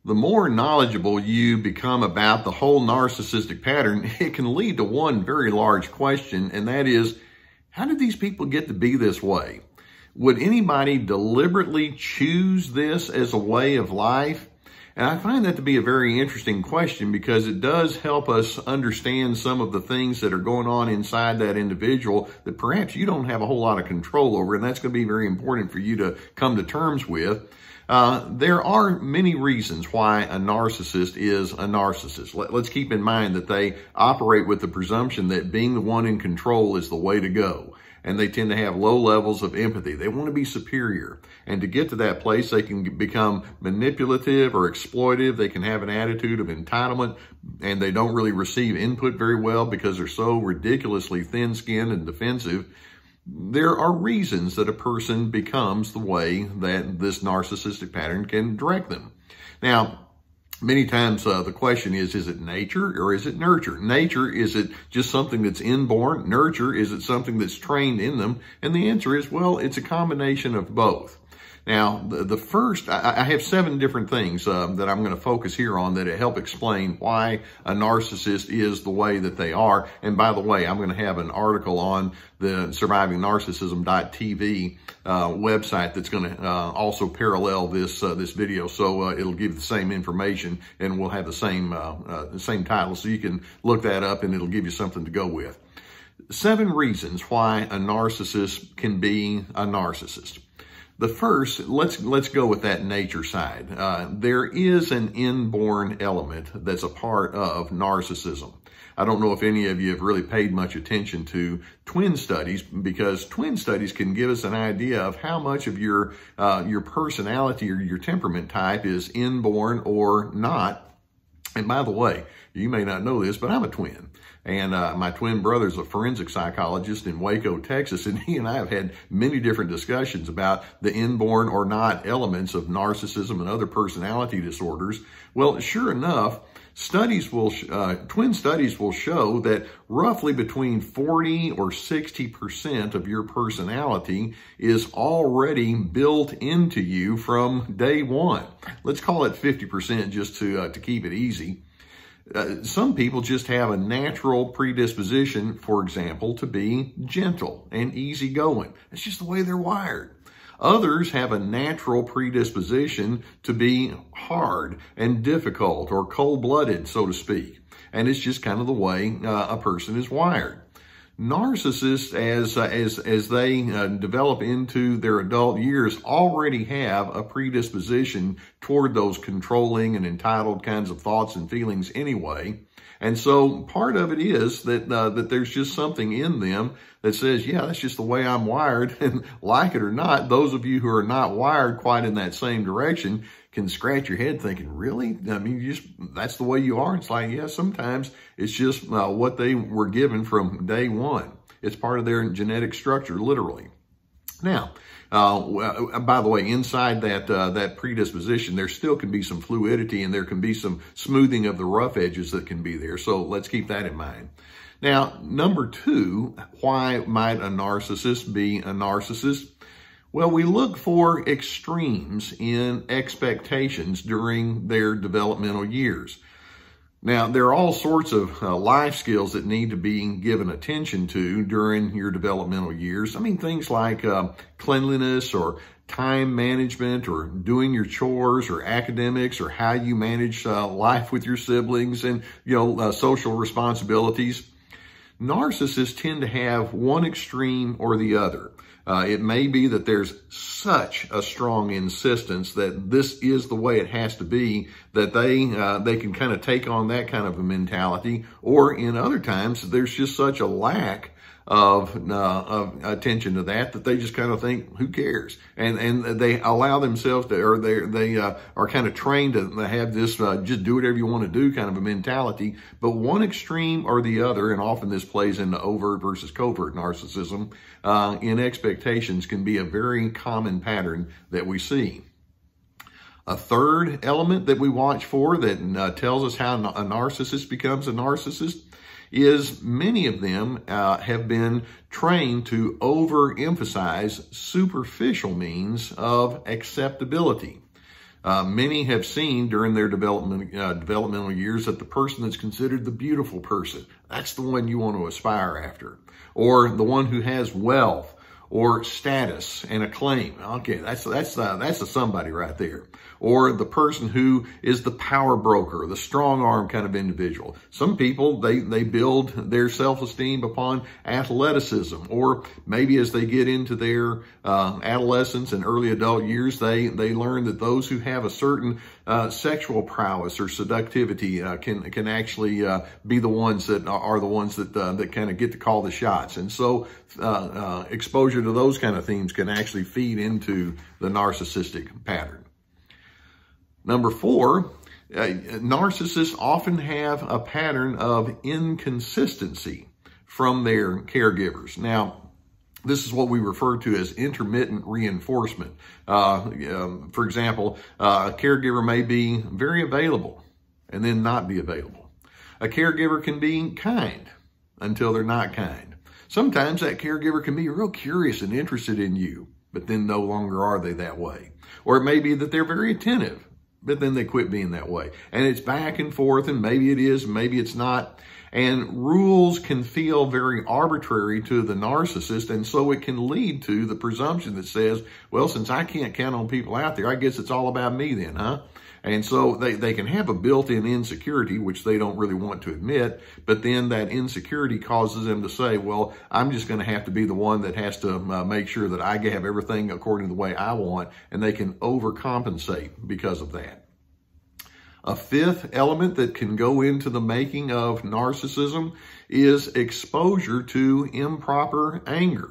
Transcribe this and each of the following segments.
The more knowledgeable you become about the whole narcissistic pattern, it can lead to one very large question, and that is, how did these people get to be this way? Would anybody deliberately choose this as a way of life? And I find that to be a very interesting question because it does help us understand some of the things that are going on inside that individual that perhaps you don't have a whole lot of control over, and that's going to be very important for you to come to terms with. There are many reasons why a narcissist is a narcissist. Let's keep in mind that they operate with the presumption that being the one in control is the way to go. And they tend to have low levels of empathy. They want to be superior. And to get to that place, they can become manipulative or exploitive. They can have an attitude of entitlement, and they don't really receive input very well because they're so ridiculously thin-skinned and defensive. There are reasons that a person becomes the way that this narcissistic pattern can direct them. Now, many times the question is it nature or is it nurture? Nature, is it just something that's inborn? Nurture, is it something that's trained in them? And the answer is, well, it's a combination of both. Now, the first, I have 7 different things that I'm going to focus here on that help explain why a narcissist is the way that they are. And by the way, I'm going to have an article on the survivingnarcissism.tv website that's going to also parallel this video. So it'll give the same information, and we'll have the same title. So you can look that up, and it'll give you something to go with. 7 reasons why a narcissist can be a narcissist. The first, let's go with that nature side. There is an inborn element that's a part of narcissism. I don't know if any of you have really paid much attention to twin studies, because twin studies can give us an idea of how much of your personality or your temperament type is inborn or not. And by the way, you may not know this, but I'm a twin. And my twin brother's a forensic psychologist in Waco, Texas, and he and I have had many different discussions about the inborn or not elements of narcissism and other personality disorders. Well, sure enough, twin studies will show that roughly between 40 or 60% of your personality is already built into you from day one. Let's call it 50% just to keep it easy. Some people just have a natural predisposition, for example, to be gentle and easygoing. It's just the way they're wired. Others have a natural predisposition to be hard and difficult or cold-blooded, so to speak. And it's just kind of the way a person is wired. Narcissists, as they develop into their adult years, already have a predisposition toward those controlling and entitled kinds of thoughts and feelings anyway. And so part of it is that there's just something in them that says, yeah, that's just the way I'm wired. And like it or not, those of you who are not wired quite in that same direction can scratch your head thinking, really? I mean, that's the way you are? It's like, yeah, sometimes it's just what they were given from day one. It's part of their genetic structure, literally. Now, by the way, inside that predisposition, there still can be some fluidity, and there can be some smoothing of the rough edges that can be there. So let's keep that in mind. Now, number 2, why might a narcissist be a narcissist? Well, we look for extremes in expectations during their developmental years. Now, there are all sorts of life skills that need to be given attention to during your developmental years. I mean, things like cleanliness or time management or doing your chores or academics or how you manage life with your siblings and, social responsibilities. Narcissists tend to have one extreme or the other. It may be that there's such a strong insistence that this is the way it has to be that they can kind of take on that kind of a mentality, or in other times there's just such a lack of attention to that they just kind of think, who cares? And they allow themselves to, or they are kind of trained to have this just do whatever you want to do kind of a mentality. But one extreme or the other, and often this plays into overt versus covert narcissism, in expectations can be a very common pattern that we see. A third element that we watch for that tells us how a narcissist becomes a narcissist is many of them have been trained to overemphasize superficial means of acceptability. Many have seen during their developmental years that the person that's considered the beautiful person, that's the one you want to aspire after. Or the one who has wealth or status and acclaim. Okay, that's a somebody right there. Or the person who is the power broker, the strong arm kind of individual. Some people, they build their self-esteem upon athleticism, or maybe as they get into their adolescence and early adult years, they learn that those who have a certain sexual prowess or seductivity can actually be the ones that are the ones that kind of get to call the shots. And so exposure to those kind of themes can actually feed into the narcissistic pattern. Number 4, narcissists often have a pattern of inconsistency from their caregivers. Now, this is what we refer to as intermittent reinforcement. For example, a caregiver may be very available and then not be available. A caregiver can be kind until they're not kind. Sometimes that caregiver can be real curious and interested in you, but then no longer are they that way. Or it may be that they're very attentive, but then they quit being that way. And it's back and forth, and maybe it is, maybe it's not. And rules can feel very arbitrary to the narcissist, and so it can lead to the presumption that says, well, since I can't count on people out there, I guess it's all about me then, huh? And so they can have a built-in insecurity, which they don't really want to admit, but then that insecurity causes them to say, well, I'm just going to have to be the one that has to make sure that I have everything according to the way I want, and they can overcompensate because of that. A 5th element that can go into the making of narcissism is exposure to improper anger.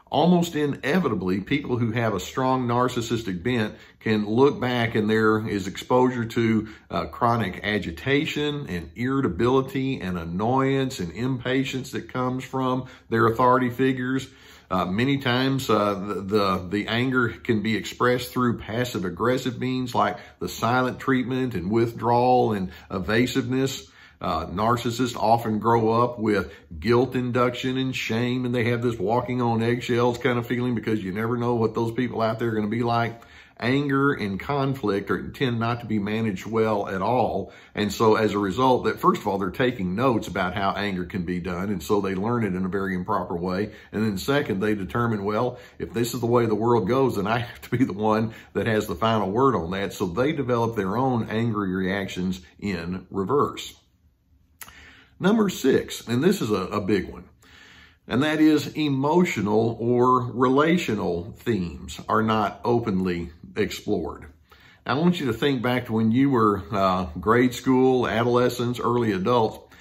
Almost inevitably, people who have a strong narcissistic bent can look back and there is exposure to chronic agitation and irritability and annoyance and impatience that comes from their authority figures. Many times the anger can be expressed through passive aggressive means like the silent treatment and withdrawal and evasiveness. Narcissists often grow up with guilt induction and shame, and they have this walking on eggshells kind of feeling because you never know what those people out there are going to be like. Anger and conflict tend not to be managed well at all. And so as a result, that first of all, they're taking notes about how anger can be done. And so they learn it in a very improper way. And then second, they determine, well, if this is the way the world goes, then I have to be the one that has the final word on that. So they develop their own angry reactions in reverse. Number 6, and this is a big one, and that is emotional or relational themes are not openly explored. Now, I want you to think back to when you were grade school, adolescents, early adults.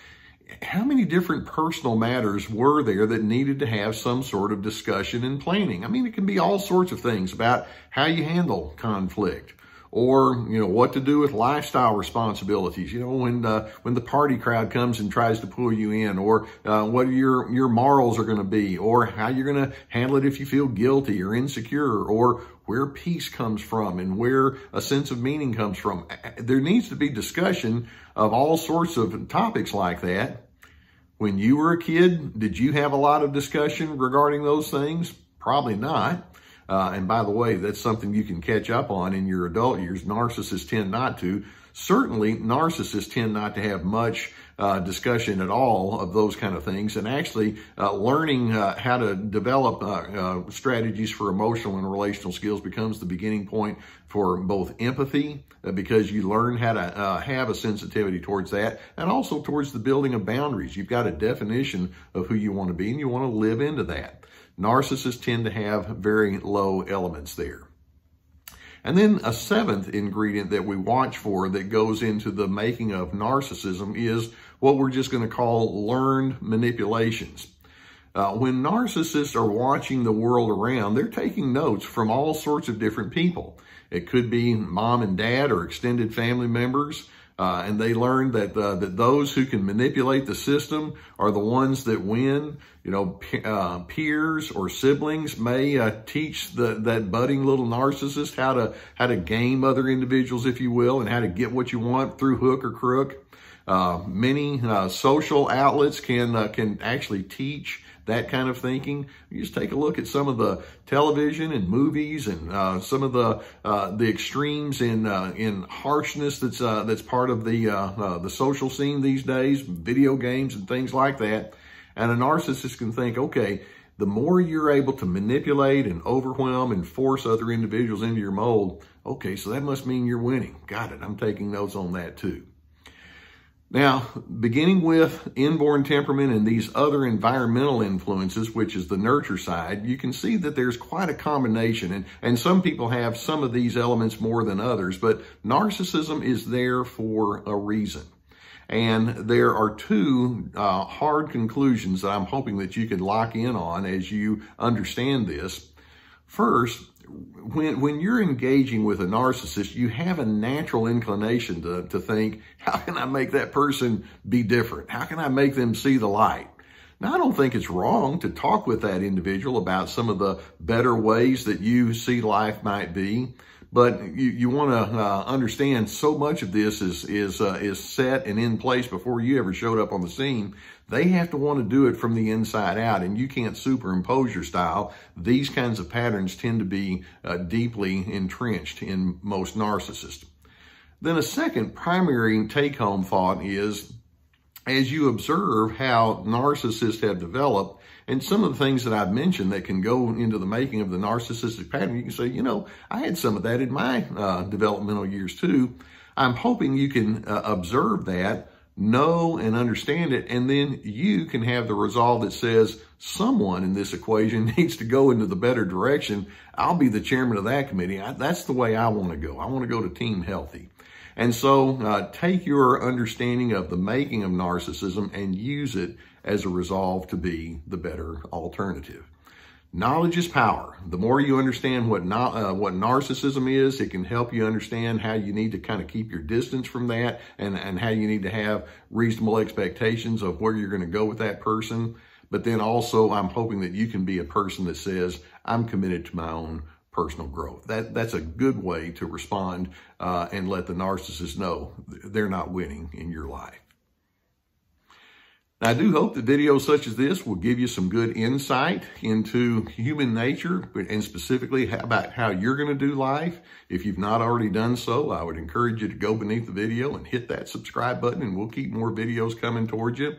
How many different personal matters were there that needed to have some sort of discussion and planning? I mean, it can be all sorts of things about how you handle conflict, or, what to do with lifestyle responsibilities, when the party crowd comes and tries to pull you in, or what your morals are going to be, or how you're going to handle it if you feel guilty or insecure, or where peace comes from and where a sense of meaning comes from. There needs to be discussion of all sorts of topics like that. When you were a kid, did you have a lot of discussion regarding those things? Probably not. And by the way, that's something you can catch up on in your adult years. Narcissists tend not to. Certainly, narcissists tend not to have much discussion at all of those kind of things. And actually, learning how to develop strategies for emotional and relational skills becomes the beginning point for both empathy, because you learn how to have a sensitivity towards that, and also towards the building of boundaries. You've got a definition of who you want to be, and you want to live into that. Narcissists tend to have very low elements there. And then a 7th ingredient that we watch for that goes into the making of narcissism is what we're just going to call learned manipulations. When narcissists are watching the world around, they're taking notes from all sorts of different people. It could be mom and dad or extended family members. And they learn that those who can manipulate the system are the ones that win. Peers or siblings may teach that budding little narcissist how to game other individuals, if you will, and how to get what you want through hook or crook. Many social outlets can actually teach that kind of thinking, you just take a look at some of the television and movies and some of the extremes in harshness that's part of the social scene these days, video games and things like that. And a narcissist can think, okay, the more you're able to manipulate and overwhelm and force other individuals into your mold, okay, so that must mean you're winning. Got it. I'm taking notes on that too. Now, beginning with inborn temperament and these other environmental influences, which is the nurture side, you can see that there's quite a combination. And some people have some of these elements more than others, but narcissism is there for a reason. And there are two hard conclusions that I'm hoping that you can lock in on as you understand this. First, when you're engaging with a narcissist, you have a natural inclination to think, how can I make that person be different? How can I make them see the light? Now, I don't think it's wrong to talk with that individual about some of the better ways that you see life might be. But you want to understand so much of this is set and in place before you ever showed up on the scene. They have to want to do it from the inside out, and you can't superimpose your style. These kinds of patterns tend to be deeply entrenched in most narcissists. Then a second primary take-home thought is, as you observe how narcissists have developed, and some of the things that I've mentioned that can go into the making of the narcissistic pattern, you can say, you know, I had some of that in my developmental years too. I'm hoping you can observe that, know and understand it, and then you can have the resolve that says someone in this equation needs to go into the better direction. I'll be the chairman of that committee. That's the way I want to go. I want to go to team healthy. And so take your understanding of the making of narcissism and use it as a resolve to be the better alternative. Knowledge is power. The more you understand what narcissism is, it can help you understand how you need to kind of keep your distance from that and how you need to have reasonable expectations of where you're going to go with that person. But then also, I'm hoping that you can be a person that says, I'm committed to my own personal growth. That's a good way to respond and let the narcissist know they're not winning in your life. Now, I do hope that videos such as this will give you some good insight into human nature and specifically about how you're going to do life. If you've not already done so, I would encourage you to go beneath the video and hit that subscribe button, and we'll keep more videos coming towards you.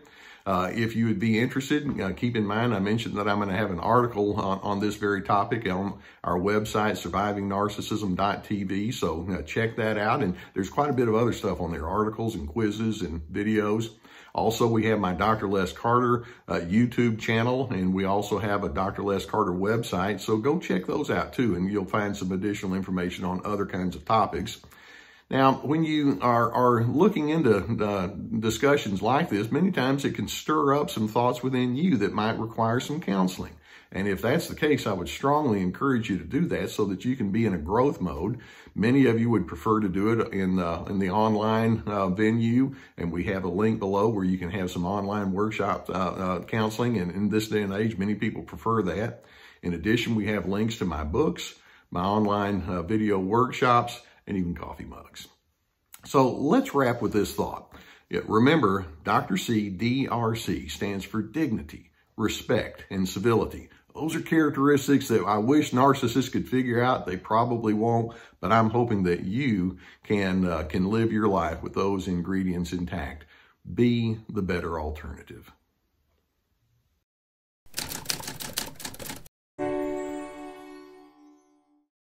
If you would be interested, keep in mind I mentioned that I'm going to have an article on this very topic on our website, survivingnarcissism.tv, so check that out. And there's quite a bit of other stuff on there, articles and quizzes and videos. Also, we have my Dr. Les Carter YouTube channel, and we also have a Dr. Les Carter website, so go check those out too, and you'll find some additional information on other kinds of topics. Now, when you are looking into discussions like this, many times it can stir up some thoughts within you that might require some counseling. And if that's the case, I would strongly encourage you to do that so that you can be in a growth mode. Many of you would prefer to do it in the online venue, and we have a link below where you can have some online workshop counseling. And in this day and age, many people prefer that. In addition, we have links to my books, my online video workshops, and even coffee mugs. So let's wrap with this thought. Remember, Dr. C, DRC, stands for dignity, respect, and civility. Those are characteristics that I wish narcissists could figure out. They probably won't, but I'm hoping that you can live your life with those ingredients intact. Be the better alternative.